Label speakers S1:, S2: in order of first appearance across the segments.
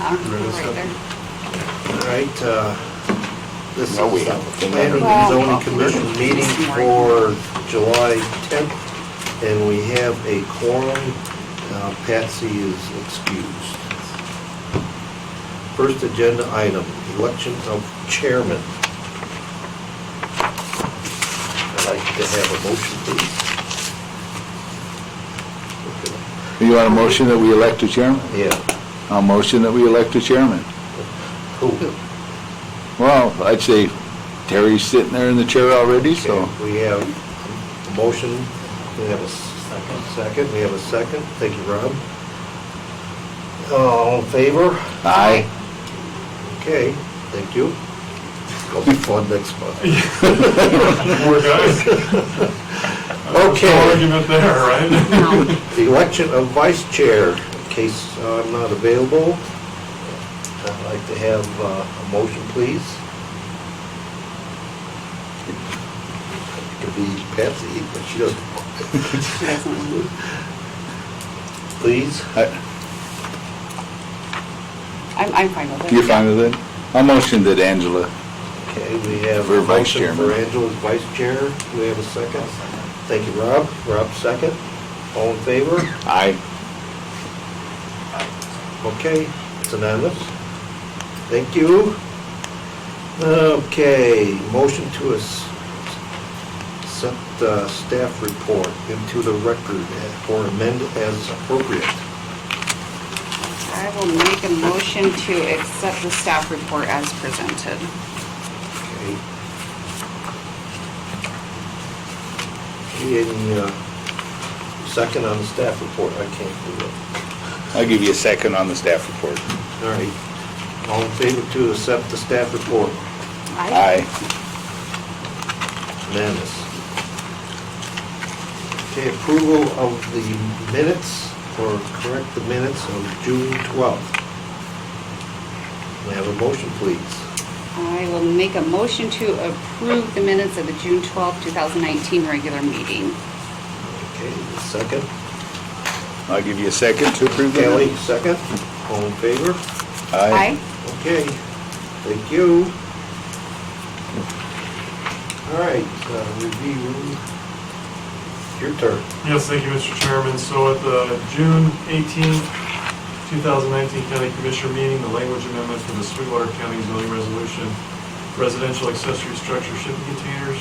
S1: right there.
S2: All right, this is
S3: No, we
S2: the
S3: have a thing
S2: Planning
S3: under-
S2: and Zoning Commission meeting for July 10th, and we have a quorum. Patsy is excused. First agenda item, election of chairman. I'd like to have a motion, please.
S3: You want a motion that we elect a chairman?
S2: Yeah.
S3: A motion that we elect a chairman.
S2: Who?
S3: Well, I'd say Terry's sitting there in the chair already, so.
S2: Okay, we have a motion, we have a second, we have a second. Thank you, Rob. All in favor?
S3: Aye.
S2: Okay, thank you. It'll be fun next month.
S4: Poor guys.
S2: Okay.
S4: No argument there, right?
S1: No.
S2: The election of vice chair, in case I'm not available. I'd like to have a motion, please. It could be Patsy, but she doesn't.
S1: She doesn't.
S2: Please.
S1: I'm fine with it.
S3: You're fine with it? I'll motion that Angela.
S2: Okay, we have
S3: For
S2: a
S3: vice
S2: motion
S3: chairman.
S2: for Angela's vice chair. Do we have a second? Thank you, Rob. Rob, second. All in favor?
S3: Aye.
S2: Okay, it's unanimous. Thank you. Okay, motion to accept the staff report into the record or amend as appropriate.
S1: I will make a motion to accept the staff report as presented.
S2: Okay. Any second on the staff report? I can't do it.
S3: I'll give you a second on the staff report.
S2: All right. All in favor to accept the staff report?
S3: Aye.
S2: Unanimous. Okay, approval of the minutes, or correct the minutes of June 12th. May I have a motion, please?
S1: I will make a motion to approve the minutes of the June 12, 2019 regular meeting.
S2: Okay, second.
S3: I'll give you a second to approve the
S2: Kelly,
S3: minutes.
S2: second. All in favor?
S3: Aye.
S2: Okay, thank you. All right, review. Your turn.
S4: Yes, thank you, Mr. Chairman. So at the June 18th, 2019 County Commissioner meeting, the language amendment for the Sweetwater County zoning resolution, residential accessory structure shipping containers,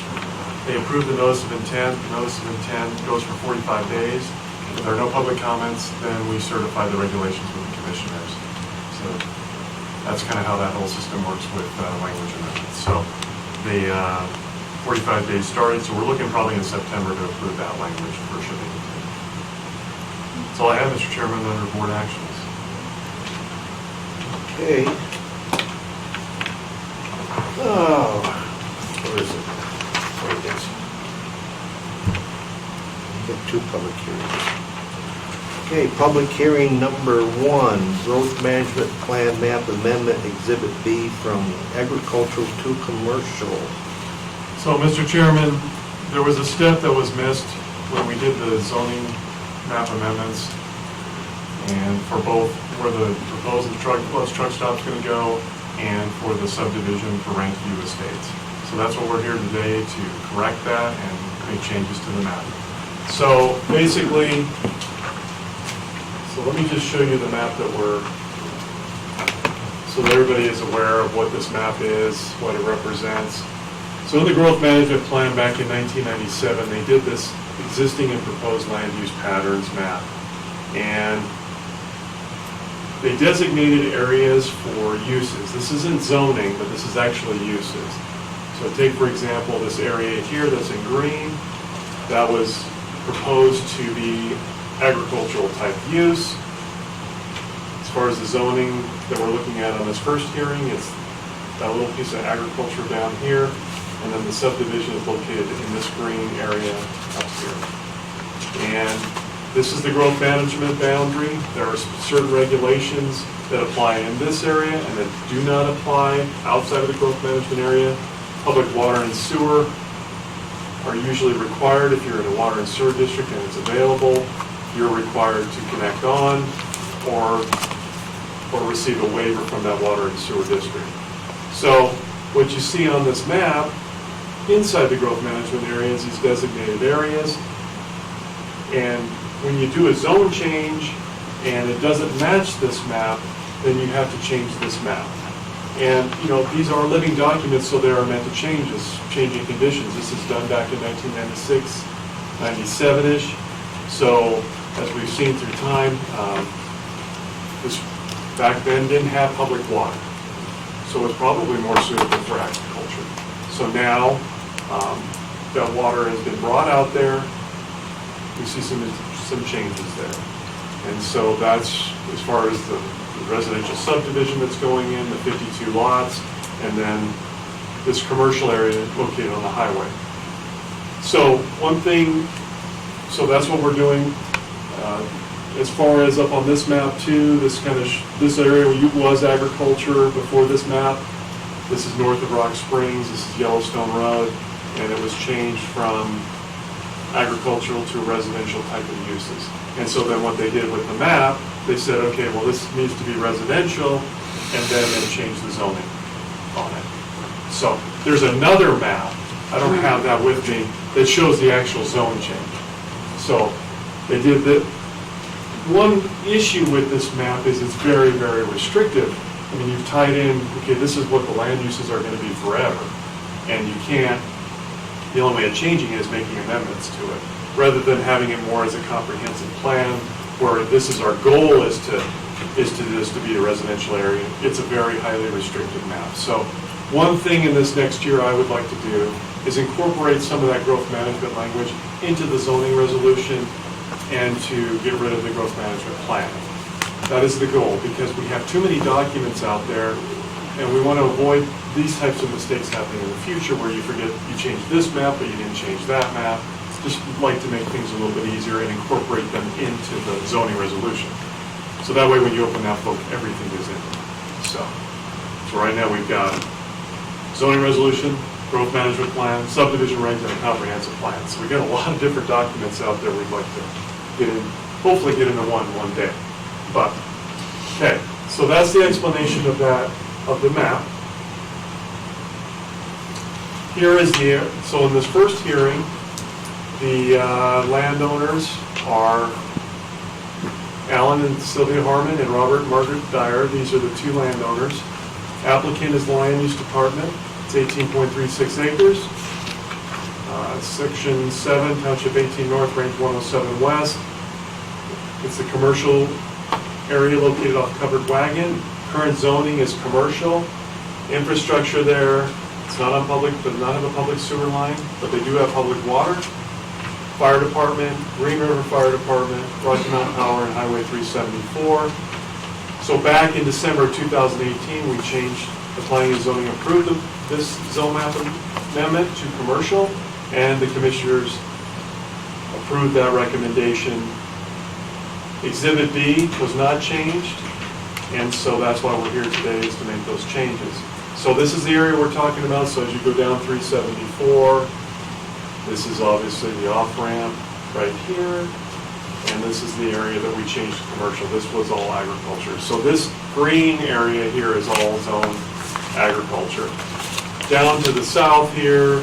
S4: they approved the notice of intent. The notice of intent goes for 45 days. If there are no public comments, then we certify the regulations with the commissioners. So that's kind of how that whole system works with language amendments. So the 45 days started, so we're looking probably in September to approve that language for shipping containers. That's all I have, Mr. Chairman, under board actions.
S2: Okay. Oh, where is it? There it is. We got two public hearings. Okay, public hearing number 1, Growth Management Plan Map Amendment Exhibit B from agricultural to commercial.
S4: So, Mr. Chairman, there was a step that was missed when we did the zoning map amendments, and for both where the proposed truck stop's going to go and for the subdivision for Rank View Estates. So that's what we're here today to correct that and make changes to the map. So basically, so let me just show you the map that so that everybody is aware of what this map is, what it represents. So in the growth management plan back in 1997, they did this existing and proposed land use patterns map. And they designated areas for uses. This isn't zoning, but this is actually uses. So take, for example, this area here that's in green. That was proposed to be agricultural type use. As far as the zoning that we're looking at on this first hearing, it's that little piece of agriculture down here. And then the subdivision is located in this green area up here. And this is the growth management boundary. There are certain regulations that apply in this area and that do not apply outside of the growth management area. Public water and sewer are usually required if you're in a water and sewer district and it's available. You're required to connect on, or or receive a waiver from that water and sewer district. So what you see on this map, inside the growth management area is these designated areas. And when you do a zone change and it doesn't match this map, then you have to change this map. And, you know, these are living documents, so they are meant to changing conditions. This is done back in 1996, 97-ish. So, as we've seen through time, this back then didn't have public water. So it's probably more suitable for agriculture. So now, that water has been brought out there. We see some changes there. And so that's as far as the residential subdivision that's going in, the 52 lots, and then this commercial area located on the highway. So one thing, so that's what we're doing. As far as up on this map too, this area was agriculture before this map. This is north of Rock Springs, this is Yellowstone Road, and it was changed from agricultural to residential type of uses. And so then what they did with the map, they said, okay, well, this needs to be residential, and then they changed the zoning on it. So there's another map, I don't have that with me, that shows the actual zone change. So they did that. One issue with this map is it's very, very restrictive. I mean, you've tied in, okay, this is what the land uses are going to be forever, and you can't, the only way of changing it is making amendments to it, rather than having it more as a comprehensive plan, where this is our goal is to this to be a residential area. It's a very highly restricted map. So one thing in this next year I would like to do is incorporate some of that growth management language into the zoning resolution and to get rid of the growth management plan. That is the goal, because we have too many documents out there, and we want to avoid these types of mistakes happening in the future where you forget you changed this map, but you didn't change that map. Just like to make things a little bit easier and incorporate them into the zoning resolution. So that way when you open that book, everything is in there. So right now we've got zoning resolution, growth management plan, subdivision regs, and a comprehensive plan. So we've got a lot of different documents out there we'd like to get in, hopefully get into one day. But, okay, so that's the explanation of that, of the map. Here is so in this first hearing, the landowners are Alan and Sylvia Harmon and Robert and Margaret Dyer. These are the two landowners. Applicant is the Land Use Department. It's 18.36 acres. Section 7, Township 18 North, Range 107 West. It's the commercial area located off Covered Wagon. Current zoning is commercial. Infrastructure there, it's not on public, does not have a public sewer line, but they do have public water. Fire Department, Green River Fire Department, Rocky Mountain Power, and Highway 374. So back in December 2018, we changed the planning and zoning, approved this zone map amendment to commercial, and the commissioners approved that recommendation. Exhibit B was not changed, and so that's why we're here today, is to make those changes. So this is the area we're talking about. So as you go down 374, this is obviously the off-ramp right here, and this is the area that we changed to commercial. This was all agriculture. So this green area here is all zone agriculture. Down to the south here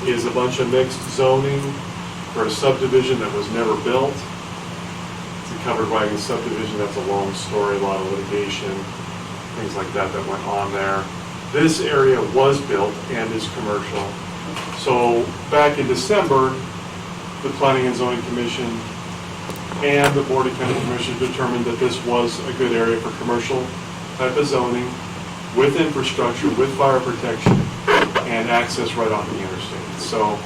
S4: is a bunch of mixed zoning for a subdivision that was never built. It's a Covered Wagon subdivision. That's a long story, a lot of litigation, things like that that went on there. This area was built and is commercial. So back in December, the Planning and Zoning Commission and the Board of County Commissioners determined that this was a good area for commercial type of zoning with infrastructure, with fire protection, and access right off the interstate. So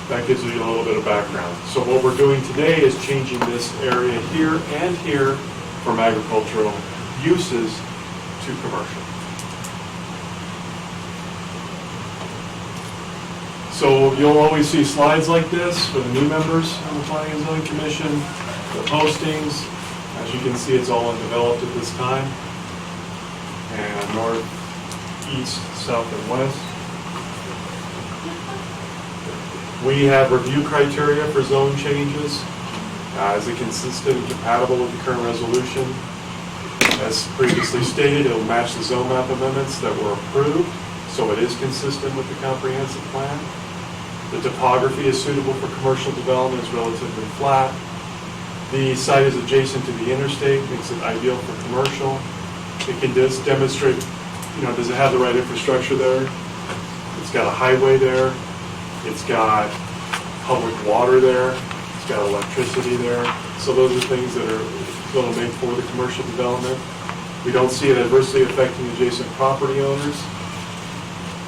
S4: that gives you a little bit of background. So what we're doing today is changing this area here and here from agricultural uses to commercial. So you'll always see slides like this for the new members on the Planning and Zoning Commission, the postings. As you can see, it's all undeveloped at this time. And north, east, south, and west. We have review criteria for zone changes. Is it consistent and compatible with the current resolution? As previously stated, it will match the zone map amendments that were approved, so it is consistent with the comprehensive plan. The topography is suitable for commercial development, it's relatively flat. The site is adjacent to the interstate, makes it ideal for commercial. It can just demonstrate, does it have the right infrastructure there? It's got a highway there, it's got public water there, it's got electricity there. So those are things that are going to make for the commercial development. We don't see it adversely affecting adjacent property owners.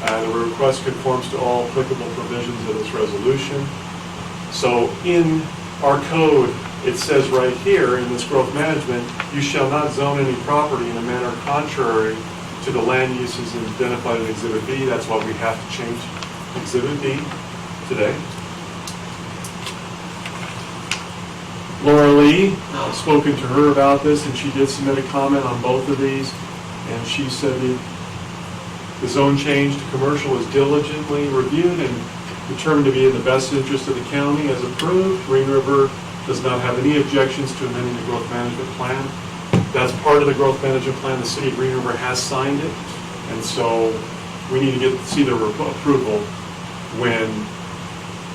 S4: The request conforms to all applicable provisions of this resolution. So in our code, it says right here in this growth management, you shall not zone any property in a manner contrary to the land uses identified in Exhibit B. That's why we have to change Exhibit B today. Laura Lee, I've spoken to her about this, and she did submit a comment on both of these, and she said the zone change to commercial is diligently reviewed and determined to be in the best interest of the county as approved. Green River does not have any objections to amending the growth management plan. That's part of the growth management plan. The city of Green River has signed it, and so we need to see their approval when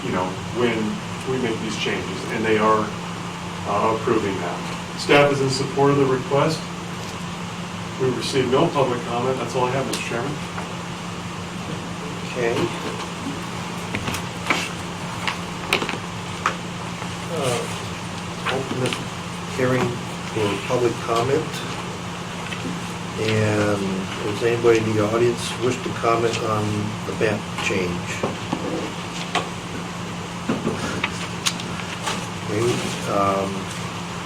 S4: we make these changes, and they are approving that. Staff is in support of the request. We've received no public comment. That's all I have, Mr. Chairman.
S2: Okay. Open this hearing for public comment. And does anybody in the audience wish to comment on the map change? Okay.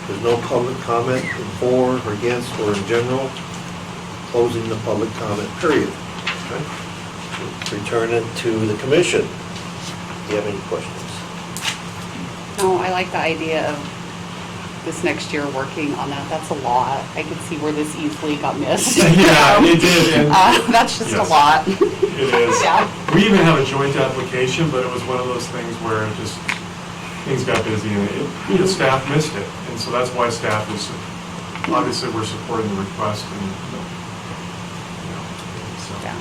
S2: There's no public comment in for or against or in general. Closing the public comment period. Okay. Return it to the commission. Do you have any questions?
S1: No, I like the idea of this next year working on that. That's a lot. I could see where this easily got missed.
S4: Yeah, it did. And
S1: that's just
S4: yes,
S1: a lot.
S4: It is.
S1: Yeah.
S4: We even have a joint application, but it was one of those things where it just, things got busy and staff missed it. And so that's why staff is, obviously we're supporting the request and, so.
S1: Yeah.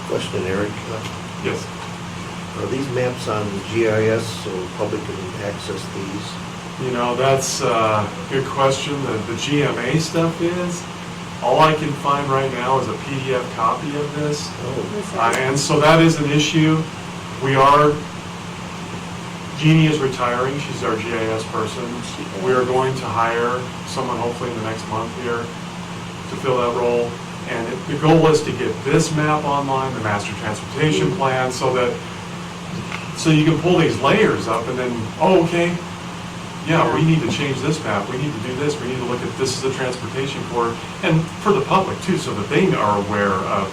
S2: Question, Eric.
S4: Yes.
S2: Are these maps on GIS so public can access these?
S4: That's a good question. The GMA stuff is, all I can find right now is a PDF copy of this.
S2: Oh.
S4: And so that is an issue. Jeannie is retiring. She's our GIS person. We are going to hire someone hopefully in the next month here to fill that role. And the goal is to get this map online, the master transportation plan, so you can pull these layers up and then, okay, yeah, we need to change this map, we need to do this, we need to look at this as a transportation corridor, and for the public too, so that they are aware of,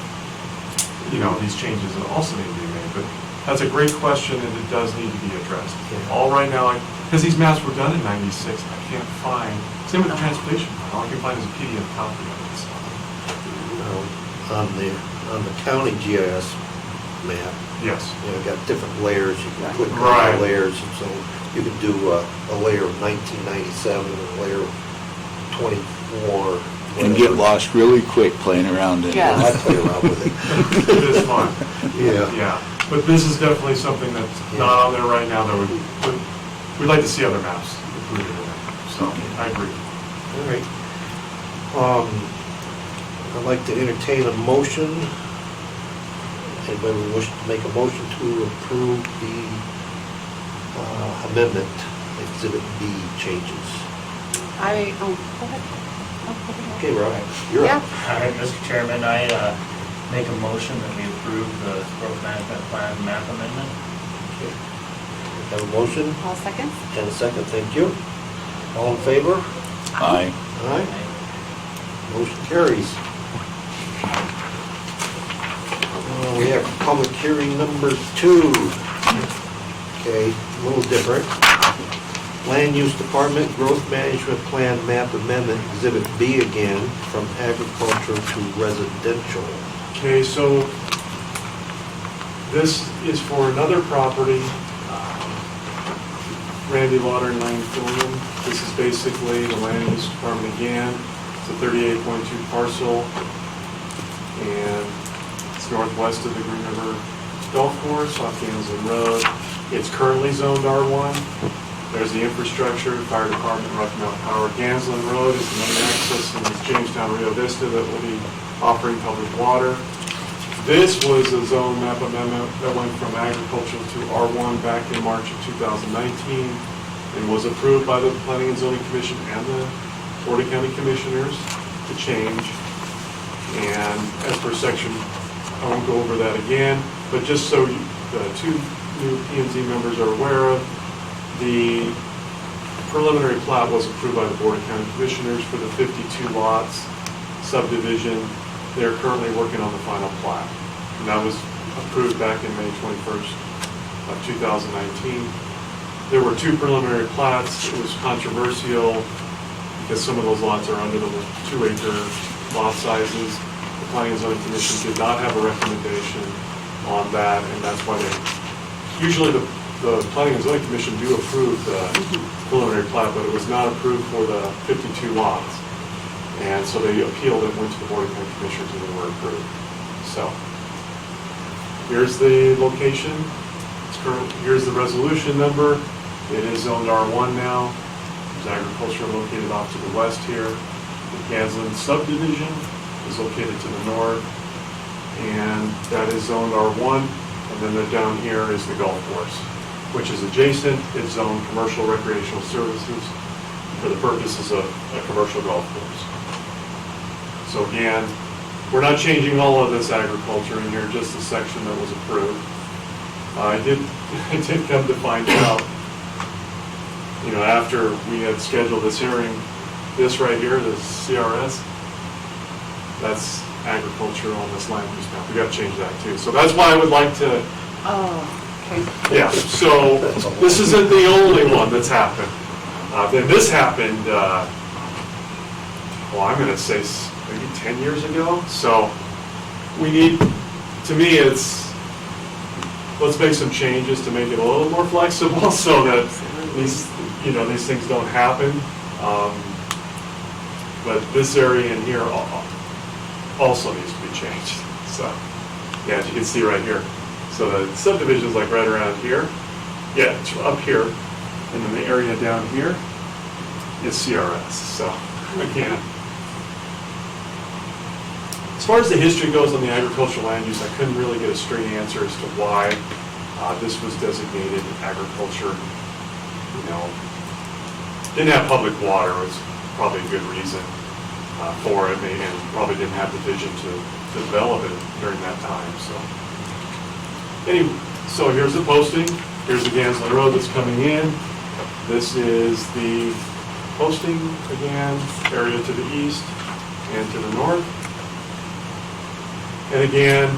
S4: these changes that also need to be made. But that's a great question, and it does need to be addressed.
S2: Yeah.
S4: All right now, because these maps were done in '96, I can't find, same with the transportation plan, all I can find is a PDF copy of it. So.
S2: On the county GIS map,
S4: Yes.
S2: Got different layers. You can click on
S4: Right.
S2: the layers, and so you can do a layer of 1997 and a layer of 24.
S3: And get lost really quick playing around in it.
S1: Yeah.
S2: I play around with it.
S4: It is fun.
S2: Yeah.
S4: Yeah, but this is definitely something that's not on there right now that we'd like to see other maps included in it. So, I agree.
S2: All right. I'd like to entertain a motion. Anybody wish to make a motion to approve the amendment, Exhibit B changes?
S1: Go ahead.
S2: Okay, Rob, you're up.
S5: All right, Mr. Chairman, I make a motion that we approve the growth management plan map amendment.
S2: Okay. Have a motion
S1: All second?
S2: and a second, thank you. All in favor?
S3: Aye.
S2: Aye. Motion carries. We have public hearing number 2. Okay, a little different. Land Use Department Growth Management Plan Map Amendment, Exhibit B again, from agriculture to residential.
S4: Okay, so this is for another property, Randy Watering Lane, Fulham. This is basically the land use department again. It's a 38.2 parcel, and it's northwest of the Green River Golf Course off Gansland Road. It's currently zoned R1. There's the infrastructure, fire department, Rocky Mountain Power. Gansland Road is the main access, and it's Jamestown Rio Vista that will be offering public water. This was a zone map amendment that went from agricultural to R1 back in March of 2019 and was approved by the Planning and Zoning Commission and the Board of County Commissioners to change. And as per section, I won't go over that again, but just so the two new P&Z members are aware of, the preliminary plat was approved by the Board of County Commissioners for the 52 lots subdivision. They're currently working on the final plat. And that was approved back in May 21st of 2019. There were two preliminary plats. It was controversial because some of those lots are under the 2-acre lot sizes. The Planning and Zoning Commission did not have a recommendation on that, and that's why they, usually the Planning and Zoning Commission do approve the preliminary plat, but it was not approved for the 52 lots. And so they appealed it, went to the Board of County Commissioners, and they were approved. So, here's the location. Here's the resolution number. It is zoned R1 now. There's agriculture located off to the west here. The Gansland subdivision is located to the north, and that is zoned R1. And then down here is the golf course, which is adjacent. It's zoned commercial recreational services for the purposes of a commercial golf course. So again, we're not changing all of this agriculture in here, just the section that was approved. I did come to find out, after we had scheduled this hearing, this right here, the CRS, that's agriculture on this land use map. We got to change that too. So that's why I would like to.
S1: Oh, okay.
S4: Yeah. So this isn't the only one that's happened. Then this happened. I'm going to say maybe 10 years ago. So we need, to me, let's make some changes to make it a little more flexible so that these things don't happen. But this area in here also needs to be changed. So, yeah, as you can see right here. So the subdivision is like right around here. Yeah, it's up here. And then the area down here is CRS. So, again, as far as the history goes on the agricultural land use, I couldn't really get a straight answer as to why this was designated agriculture. Didn't have public water was probably a good reason for it, and probably didn't have the vision to develop it during that time. So anyway, so here's the posting. Here's the Gansland Road that's coming in. This is the posting again, area to the east and to the north. And again,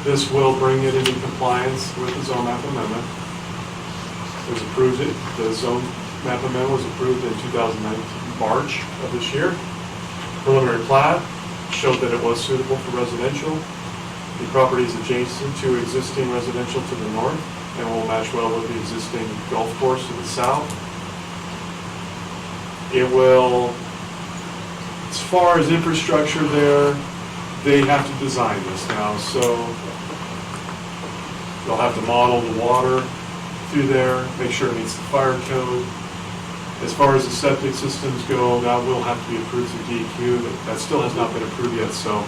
S4: this will bring it into compliance with the zone map amendment. It was approved, the zone map amendment was approved in 2019, March of this year. Preliminary plat showed that it was suitable for residential. The property is adjacent to existing residential to the north and will match well with the existing golf course to the south. It will, as far as infrastructure there, they have to design this now, so they'll have to model the water through there, make sure it meets the fire code. As far as the septic systems go, that will have to be approved through DEQ. That still has not been approved yet, so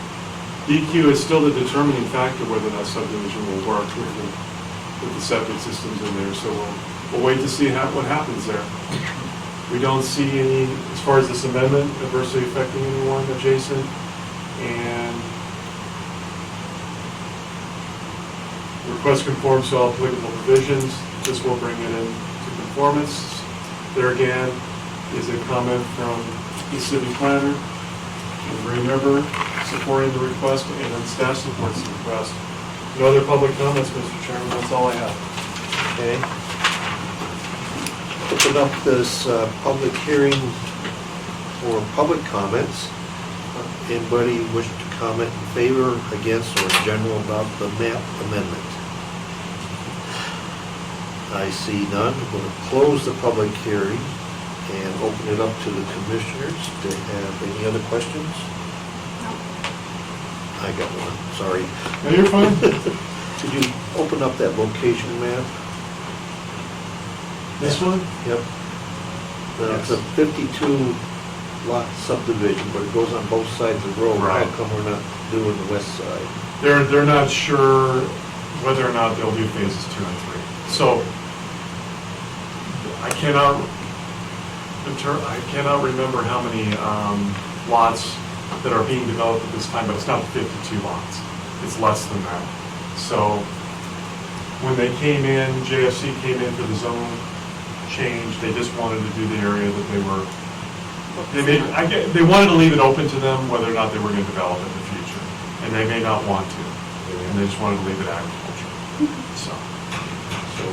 S4: DEQ is still the determining factor whether that subdivision will work with the septic systems in there, so we'll wait to see what happens there. We don't see any, as far as this amendment, adversely affecting anyone adjacent, and request conforms to all applicable provisions. This will bring it into conformance. There again is a comment from the city planner and Green River supporting the request, and then staff supports the request. No other public comments, Mr. Chairman, that's all I have.
S2: Okay. Open up this public hearing for public comments. Anybody wish to comment in favor, against, or in general about the map amendment? I see none. We're going to close the public hearing. and open it up to the commissioners. Do they have any other questions? I got one, sorry.
S4: No, you're fine.
S2: Could you open up that location map?
S4: This one?
S2: Yep. It's a 52 lot subdivision, but it goes on both sides of the road.
S4: Right.
S2: How come we're not doing the west side?
S4: They're not sure whether or not they'll do phases 2 and 3. So I cannot remember how many lots that are being developed at this time, but it's not 52 lots. It's less than that. So when they came in, JFC came in for the zone change, they just wanted to do the area that they were, they wanted to leave it open to them whether or not they were going to develop in the future. And they may not want to. And they just wanted to leave it agriculture. So
S2: So,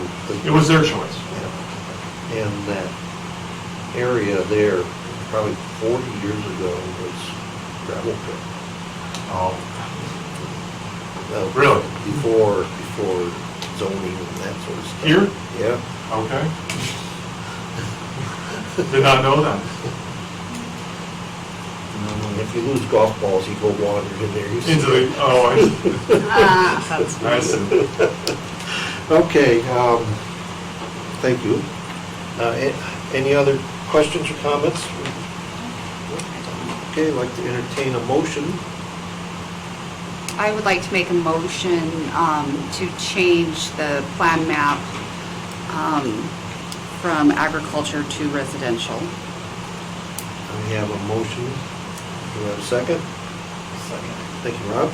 S4: it was their choice.
S2: yeah. And that area there, probably 40 years ago, was gravel pit.
S4: Oh,
S2: Well,
S4: Really?
S2: Before zoning and that sort of stuff.
S4: Here?
S2: Yeah.
S4: okay. Did not know that.
S2: If you lose golf balls, you go wandering in there. You see
S4: Into the,
S2: it.
S1: That's
S4: I see.
S2: Okay, thank you. Any other questions or comments? Okay, I'd like to entertain a motion.
S1: I would like to make a motion to change the plan map from agriculture to residential.
S2: I have a motion. Do we have a second?
S5: Second.
S2: Thank you, Rob.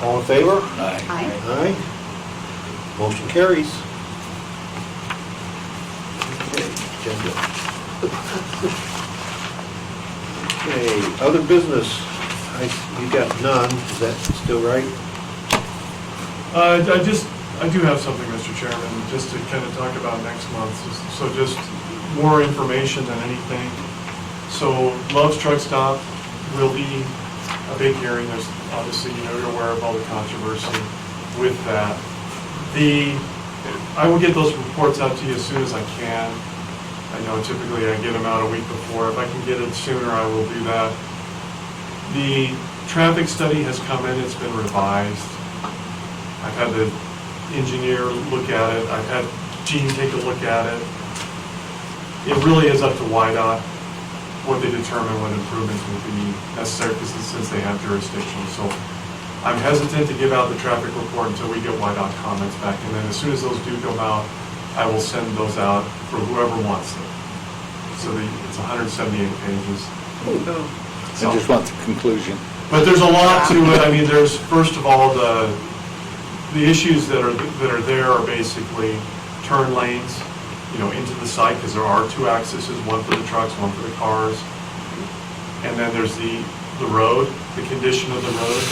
S2: All in favor?
S3: Aye.
S1: Aye.
S2: Aye. Motion carries. Okay, agenda. Okay, other business. You got none, is that still right?
S4: I do have something, Mr. Chairman, just to kind of talk about next month. So just more information than anything. So Love's Truck Stop will be a big hearing. There's obviously, you're aware of all the controversy with that. I will get those reports out to you as soon as I can. I know typically I get them out a week before. If I can get it sooner, I will do that. The traffic study has come in, it's been revised. I've had the engineer look at it, I've had Gene take a look at it. It really is up to YDOT what they determine what improvements will be necessary since they have jurisdiction. So I'm hesitant to give out the traffic report until we get YDOT comments back. And then as soon as those do come out, I will send those out for whoever wants them. So it's 178 pages.
S3: I just want the conclusion.
S4: But there's a lot to it. I mean, there's, first of all, the issues that are there are basically turn lanes, into the site, because there are two accesses, one for the trucks, one for the cars. And then there's the road, the condition of the road,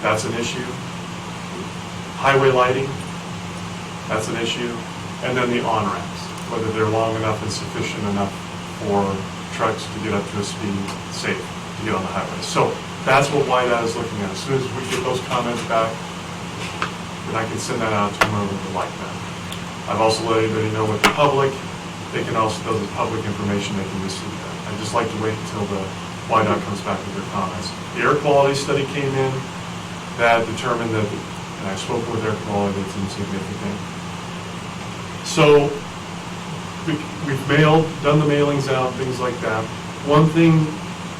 S4: that's an issue. Highway lighting, that's an issue. And then the on-ramps, whether they're long enough and sufficient enough for trucks to get up to a speed safe to get on the highway. So that's what YDOT is looking at. As soon as we get those comments back, then I can send that out to whoever would like that. I've also let everybody know with the public, they can also, those are public information, they can receive that. I just like to wait until the YDOT comes back with their comments. The air quality study came in, that determined that, and I've spoken with air quality, it's insignificant. So we've done the mailings out, things like that. One thing,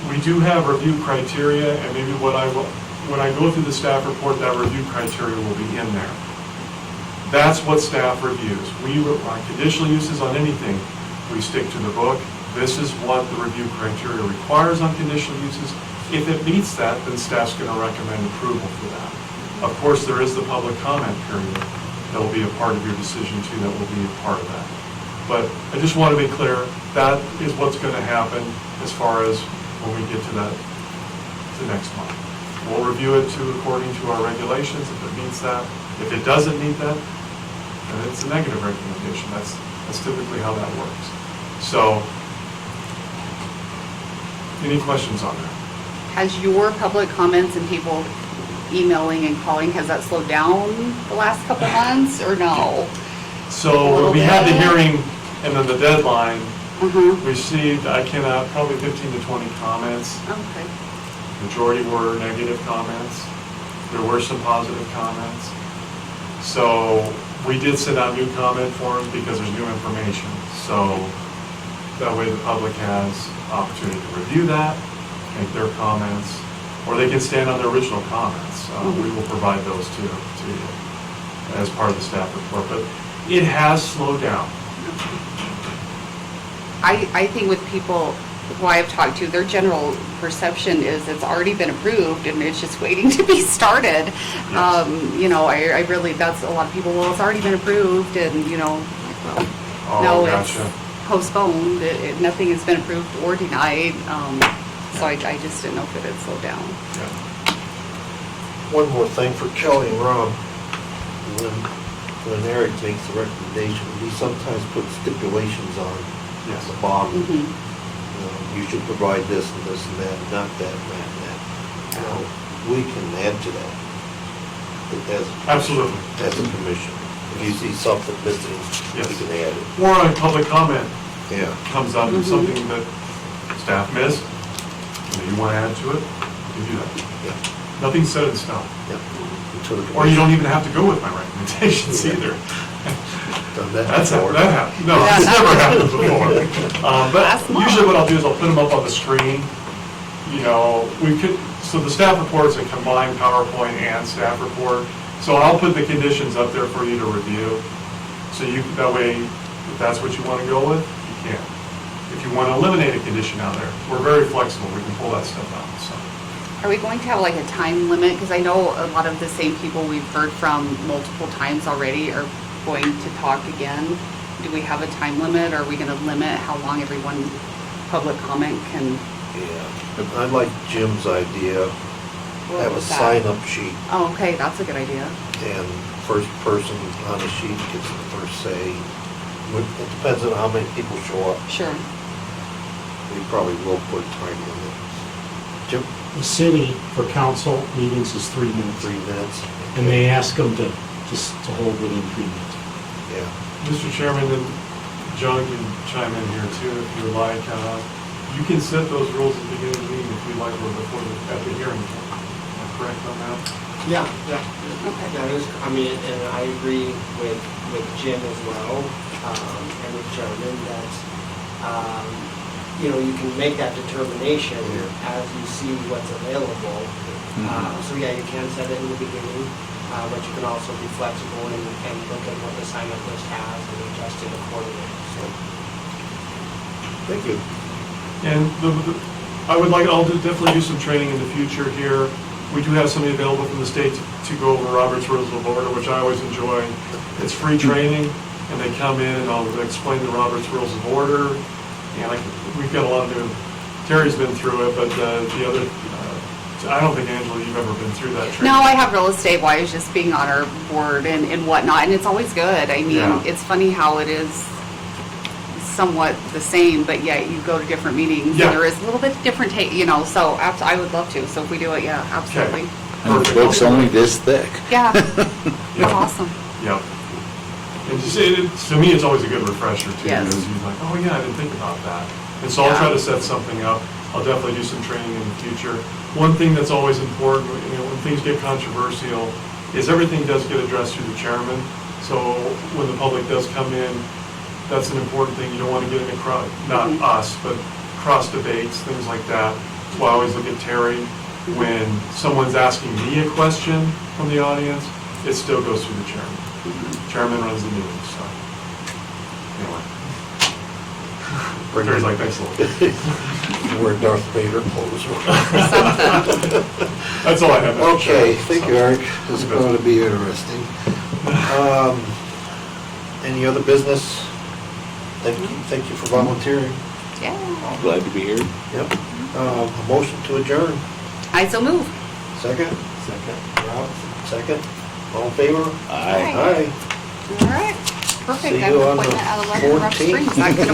S4: we do have review criteria, and maybe when I go through the staff report, that review criteria will be in there. That's what staff reviews. On conditional uses on anything, we stick to the book. This is what the review criteria requires on conditional uses. If it meets that, then staff's going to recommend approval for that. Of course, there is the public comment period that will be a part of your decision too, that will be a part of that. But I just want to be clear, that is what's going to happen as far as when we get to that, to next month. We'll review it according to our regulations, if it meets that. If it doesn't meet that, then it's a negative recommendation. That's typically how that works. So, any questions on that?
S1: Has your public comments and people emailing and calling, has that slowed down the last couple months or no?
S4: So when we had the hearing and then the deadline, Received, I cannot, probably 15 to 20 comments.
S1: Okay.
S4: Majority were negative comments. There were some positive comments. So we did send out new comment forms because there's new information. So that way the public has opportunity to review that, make their comments, or they can stand on their original comments. We will provide those to you as part of the staff report. But it has slowed down.
S1: I think with people who I've talked to, their general perception is it's already been approved and it's just waiting to be started.
S4: Yes.
S1: You know, I really, that's a lot of people, well, it's already been approved and, you know, well,
S4: Oh,
S1: no,
S4: gotcha.
S1: it's postponed. Nothing has been approved or denied. So I just didn't know if it had slowed down.
S4: Yeah.
S2: One more thing for Kelly and Rob. When Eric makes the recommendation, he sometimes puts stipulations on
S4: Yes.
S2: the bottom.
S1: Mhm.
S2: You should provide this and this and that, not that, and that, and that. Now, we can add to that. As
S4: Absolutely.
S2: As a commission. If you see something missing,
S4: Yes.
S2: you can add it.
S4: Or on public comment
S2: Yeah.
S4: comes up with something that staff missed, and you want to add to it, you do that.
S2: Yeah.
S4: Nothing's set in stone.
S2: Yeah. Until the
S4: Or you don't
S2: commission-
S4: even have to go with my recommendations
S2: Yeah.
S4: either.
S2: Done that
S4: That
S2: before.
S4: happened. No, it's never happened before. But
S1: That's smart.
S4: usually what I'll do is I'll put them up on the screen. You know, so the staff report is a combined PowerPoint and staff report. So I'll put the conditions up there for you to review. So that way, if that's what you want to go with, you can. If you want to eliminate a condition out there, we're very flexible. We can pull that stuff out, so.
S1: Are we going to have like a time limit? Because I know a lot of the same people we've heard from multiple times already are going to talk again. Do we have a time limit? Are we going to limit how long everyone, public comment can?
S2: Yeah. I like Jim's idea.
S1: What
S2: Have a
S1: was that?
S2: sign-up sheet,
S1: Oh, okay, that's a good idea.
S2: and first person on the sheet gets the first say. It depends on how many people show up.
S1: Sure.
S2: We probably will put a time limit. Jim,
S6: The city for council meetings is 3 minutes,
S2: 3 minutes.
S6: and they ask them to just to hold within 3 minutes.
S2: Yeah.
S4: Mr. Chairman, and John can chime in here too if you would like. You can set those rules at the beginning of the meeting if you like, or at the hearing. Am I correct on that?
S7: Yeah,
S1: Okay.
S7: that is, I mean, and I agree with Jim as well, and with Chairman, that, you know, you can make that determination as you see what's available. So yeah, you can set it in the beginning, but you can also be flexible and look at what the sign-up list has and adjust it accordingly, so.
S2: Thank you.
S4: And I'll definitely do some training in the future here. We do have somebody available from the state to go over Robert's Rules of Order, which I always enjoy. It's free training, and they come in and I'll explain the Robert's Rules of Order. And we've got a lot of new, Terry's been through it, but the other, I don't think, Angela, you've ever been through that training.
S1: No, I have real estate wise, just being on our board and whatnot, and it's always good. I mean,
S4: Yeah.
S1: it's funny how it is somewhat the same, but yet you go to different meetings
S4: Yeah.
S1: and there is a little bit different take, you know, so I would love to. So if we do it, yeah, absolutely.
S3: And the book's only this thick.
S1: Yeah,
S4: Yeah.
S1: that's awesome.
S4: Yep. And to me, it's always a good refresher too,
S1: Yes.
S4: because you're like, oh yeah, I didn't think about that. And so I'll
S1: Yeah.
S4: try to set something up. I'll definitely do some training in the future. One thing that's always important, you know, when things get controversial, is everything does get addressed through the chairman. So when the public does come in, that's an important thing. You don't want to get into not us, but cross debates, things like that. That's why I always look at Terry. When someone's asking me a question from the audience, it still goes through the chairman. Chairman runs the meeting, so. Anyway. Terry's like, thanks a lot.
S2: We're Darth Vader pose.
S4: That's all I have. Mr.
S2: Okay,
S4: Chairman.
S2: thank you, Eric. This is going to be interesting. Any other business? Thank you for volunteering.
S1: Yeah.
S3: Glad to be here.
S2: Yep. A motion to adjourn.
S1: I so move.
S2: Second? Second. Rob, second. All in favor?
S3: Aye.
S2: Aye.
S1: All right. Perfect.
S2: See
S1: I have
S2: you
S1: an
S2: on the
S1: appointment at 11 Rough
S2: 14th.
S1: Springs. That could have worked.